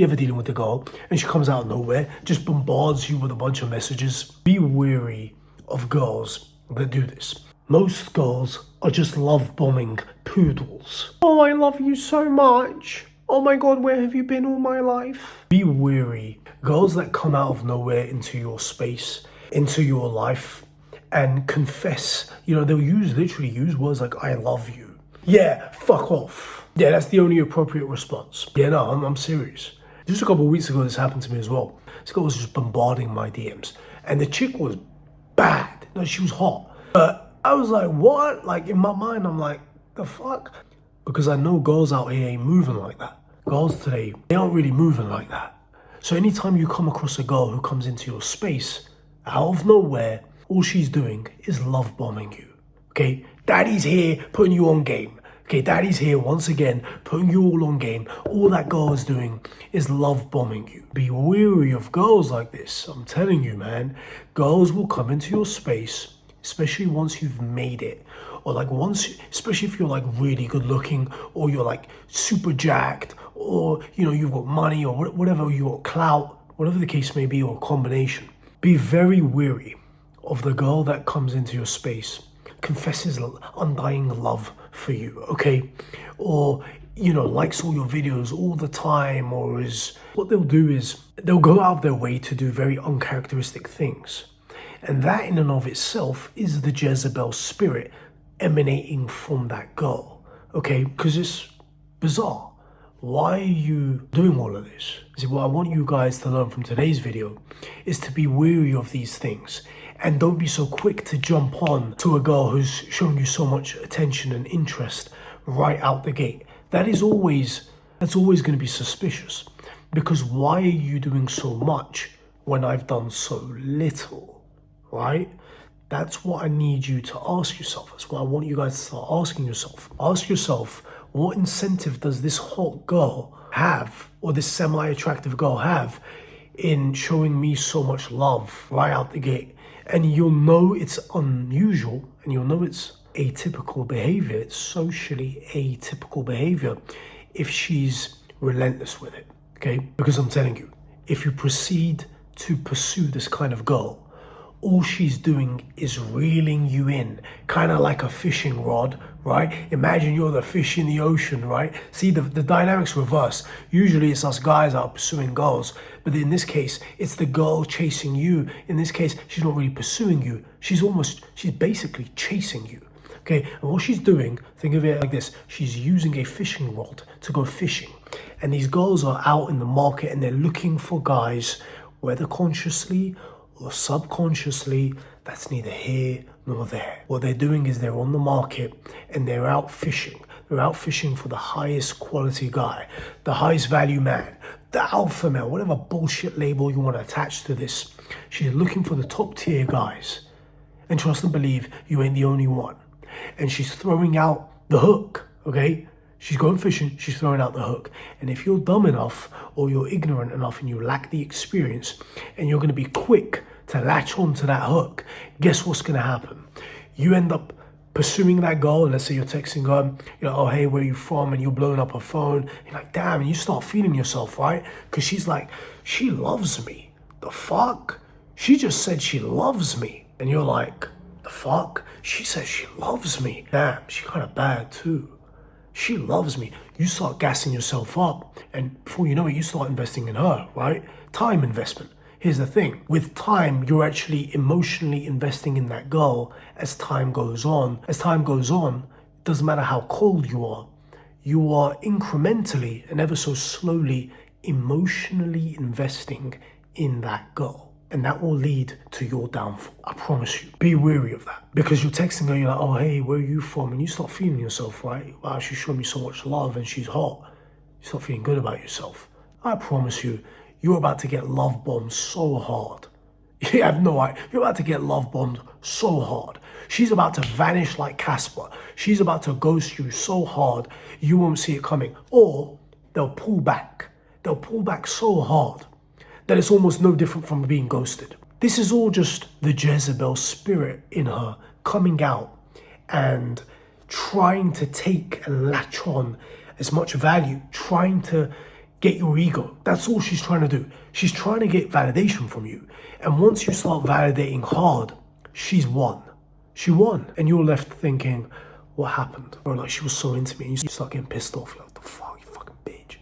you ever dealing with a girl and she comes out of nowhere, just bombards you with a bunch of messages. Be wary of girls that do this. Most girls are just love bombing poodles. Oh, I love you so much. Oh my God, where have you been all my life? Be wary. Girls that come out of nowhere into your space, into your life, and confess, they'll literally use words like, I love you. Yeah, fuck off. Yeah, that's the only appropriate response. Yeah, no, I'm serious. Just a couple of weeks ago, this happened to me as well. This girl was just bombarding my DMs. And the chick was bad. No, she was hot. But I was like, what? Like, in my mind, I'm like, the fuck? Because I know girls out here ain't moving like that. Girls today, they aren't really moving like that. So anytime you come across a girl who comes into your space, out of nowhere, all she's doing is love bombing you. Okay? Daddy's here putting you on game. Okay, daddy's here once again putting you all on game. All that girl is doing is love bombing you. Be wary of girls like this. I'm telling you, man. Girls will come into your space, especially once you've made it. Or especially if you're like really good looking, or you're like super jacked, or you've got money, or whatever, you got clout, whatever the case may be, or a combination. Be very wary of the girl that comes into your space, confesses undying love for you, okay? Or, likes all your videos all the time, or what they'll do is they'll go out of their way to do very uncharacteristic things. And that in and of itself is the Jezebel spirit emanating from that girl, okay? Because it's bizarre. Why are you doing all of this? See, what I want you guys to learn from today's video is to be wary of these things. And don't be so quick to jump on to a girl who's showing you so much attention and interest right out the gate. That's always going to be suspicious. Because why are you doing so much when I've done so little, right? That's what I need you to ask yourself. That's what I want you guys to start asking yourself. Ask yourself, what incentive does this hot girl have, or this semi-attractive girl have, in showing me so much love right out the gate? And you'll know it's unusual, and you'll know it's atypical behavior. It's socially atypical behavior if she's relentless with it, okay? Because I'm telling you, if you proceed to pursue this kind of girl, all she's doing is reeling you in, kind of like a fishing rod, right? Imagine you're the fish in the ocean, right? See, the dynamics reverse. Usually it's us guys out pursuing girls, but in this case, it's the girl chasing you. In this case, she's not really pursuing you. She's basically chasing you, okay? And what she's doing, think of it like this, she's using a fishing rod to go fishing. And these girls are out in the market and they're looking for guys, whether consciously or subconsciously, that's neither here nor there. What they're doing is they're on the market and they're out fishing. They're out fishing for the highest quality guy, the highest value man, the alpha male, whatever bullshit label you want to attach to this. She's looking for the top tier guys. And trust and believe, you ain't the only one. And she's throwing out the hook, okay? She's going fishing, she's throwing out the hook. And if you're dumb enough, or you're ignorant enough and you lack the experience, and you're going to be quick to latch onto that hook, guess what's going to happen? You end up pursuing that girl, and let's say you're texting her, oh, hey, where are you from? And you're blowing up her phone. You're like, damn, and you start feeling yourself, right? Because she's like, she loves me. The fuck? She just said she loves me. And you're like, the fuck? She says she loves me. Damn, she kind of bad too. She loves me. You start gassing yourself up, and before you know it, you start investing in her, right? Time investment. Here's the thing. With time, you're actually emotionally investing in that girl as time goes on. As time goes on, it doesn't matter how cold you are incrementally and ever so slowly emotionally investing in that girl. And that will lead to your downfall. I promise you. Be wary of that. Because you're texting her, you're like, oh, hey, where are you from? And you start feeling yourself, right? Wow, she showed me so much love and she's hot. You start feeling good about yourself. I promise you, you're about to get love bombed so hard. You have no idea. You're about to get love bombed so hard. She's about to vanish like Casper. She's about to ghost you so hard, you won't see it coming. Or they'll pull back. They'll pull back so hard that it's almost no different from being ghosted. This is all just the Jezebel spirit in her coming out and trying to take and latch on as much value, trying to get your ego. That's all she's trying to do. She's trying to get validation from you. And once you start validating hard, she's won. She won. And you're left thinking, what happened? Or like, she was so into me. And you start getting pissed off. You're like, the fuck, you fucking bitch.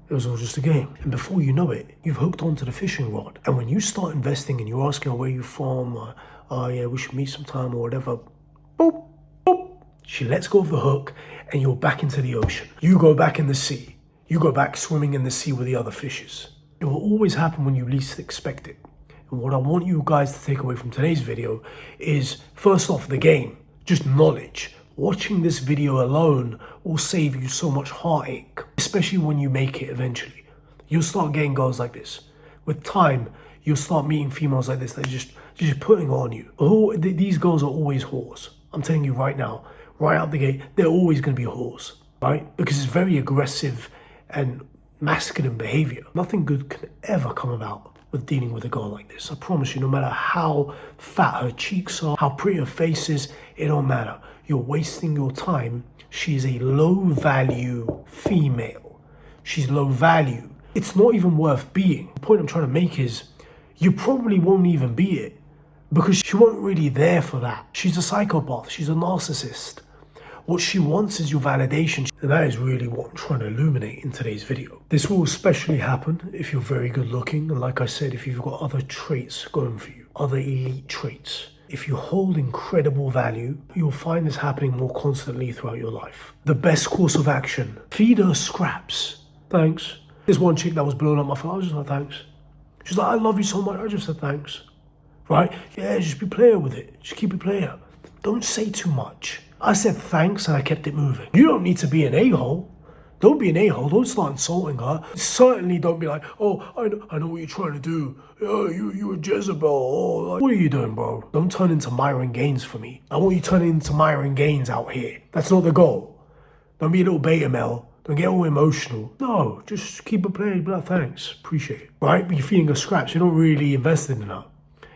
It was all just a game. And before you know it, you've hooked onto the fishing rod. And when you start investing and you're asking her where you're from, or, oh yeah, we should meet sometime or whatever, boop, boop. She lets go of the hook and you're back into the ocean. You go back in the sea. You go back swimming in the sea with the other fishes. It will always happen when you least expect it. And what I want you guys to take away from today's video is, first off, the game, just knowledge. Watching this video alone will save you so much heartache, especially when you make it eventually. You'll start getting girls like this. With time, you'll start meeting females like this that are just putting on you. Oh, these girls are always whores. I'm telling you right now, right out the gate, they're always going to be whores, right? Because it's very aggressive and masculine behavior. Nothing good can ever come about with dealing with a girl like this. I promise you, no matter how fat her cheeks are, how pretty her face is, it don't matter. You're wasting your time. She's a low value female. She's low value. It's not even worth being. The point I'm trying to make is, you probably won't even be it because she wasn't really there for that. She's a psychopath. She's a narcissist. What she wants is your validation. And that is really what I'm trying to illuminate in today's video. This will especially happen if you're very good looking. And like I said, if you've got other traits going for you, other elite traits. If you hold incredible value, you'll find this happening more constantly throughout your life. The best course of action, feed her scraps. Thanks. There's one chick that was blowing up my phone. I was just like, thanks. She's like, I love you so much. I just said, thanks. Right? Yeah, just be player with it. Just keep it player. Don't say too much. I said thanks and I kept it moving. You don't need to be an a-hole. Don't be an a-hole. Don't start insulting her. Certainly don't be like, oh, I know what you're trying to do. Oh, you a Jezebel. Oh, like, what are you doing, bro? Don't turn into Myron Gaines for me. I want you turning into Myron Gaines out here. That's not the goal. Don't be a little beta male. Don't get all emotional. No, just keep it playing. Be like, thanks. Appreciate it. Right? But you're feeding her scraps. You're not really invested in her.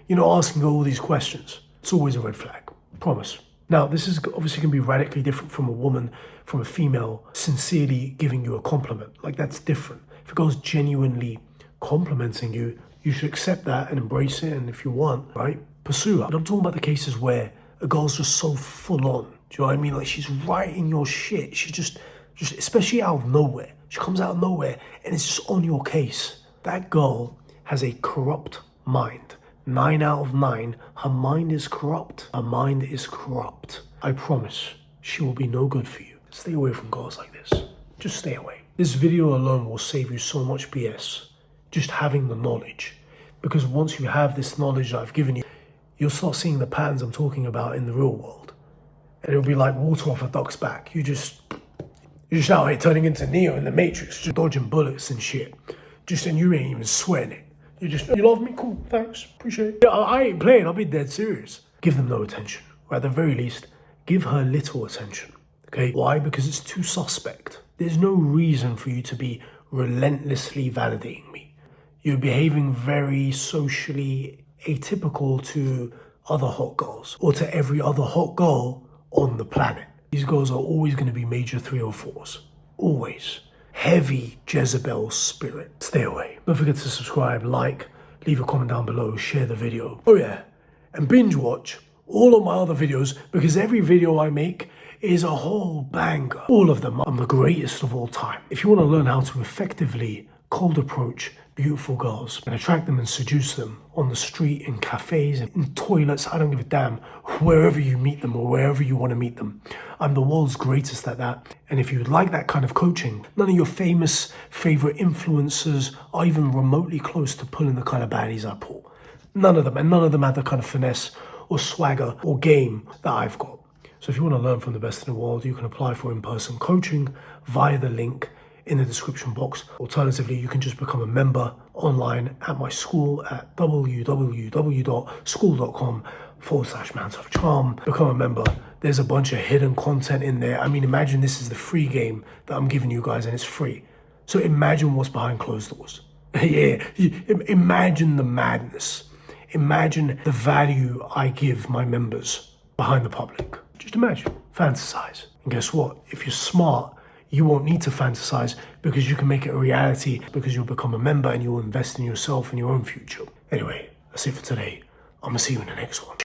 You're not asking her all these questions. It's always a red flag. Promise. Now, this is obviously going to be radically different from a woman, from a female, sincerely giving you a compliment. Like, that's different. If a girl's genuinely complimenting you, you should accept that and embrace it. And if you want, right, pursue her. But I'm talking about the cases where a girl's just so full on. Do you know what I mean? Like, she's right in your shit. She's just especially out of nowhere. She comes out of nowhere and it's just on your case. That girl has a corrupt mind. 9 out of 9, her mind is corrupt. Her mind is corrupt. I promise, she will be no good for you. Stay away from girls like this. Just stay away. This video alone will save you so much BS. Just having the knowledge. Because once you have this knowledge that I've given you, you'll start seeing the patterns I'm talking about in the real world. And it'll be like water off a duck's back. You're just out here turning into Neo in the Matrix, just dodging bullets and shit. And you ain't even sweating it. You love me? Cool, thanks, appreciate it. Yeah, I ain't playing, I'll be dead serious. Give them no attention, or at the very least, give her little attention, okay? Why? Because it's too suspect. There's no reason for you to be relentlessly validating me. You're behaving very socially atypical to other hot girls, or to every other hot girl on the planet. These girls are always gonna be major 304s, always. Heavy Jezebel spirit. Stay away. Don't forget to subscribe, like, leave a comment down below, share the video. Oh yeah, and binge watch all of my other videos because every video I make is a whole banger. All of them. I'm the greatest of all time. If you want to learn how to effectively cold approach beautiful girls and attract them and seduce them on the street, in cafes, in toilets, I don't give a damn, wherever you meet them or wherever you want to meet them. I'm the world's greatest at that. And if you would like that kind of coaching, none of your famous favorite influencers are even remotely close to pulling the kind of baddies I pull. None of them. And none of them have the kind of finesse or swagger or game that I've got. So if you want to learn from the best in the world, you can apply for in-person coaching via the link in the description box. Alternatively, you can just become a member online at my school at www.school.com/Mount of Charm. Become a member. There's a bunch of hidden content in there. I mean, imagine this is the free game that I'm giving you guys and it's free. So imagine what's behind closed doors. Yeah, imagine the madness. Imagine the value I give my members behind the public. Just imagine, fantasize. And guess what? If you're smart, You won't need to fantasize because you can make it a reality because you'll become a member and you'll invest in yourself and your own future. Anyway, that's it for today. I'm gonna see you in the next one.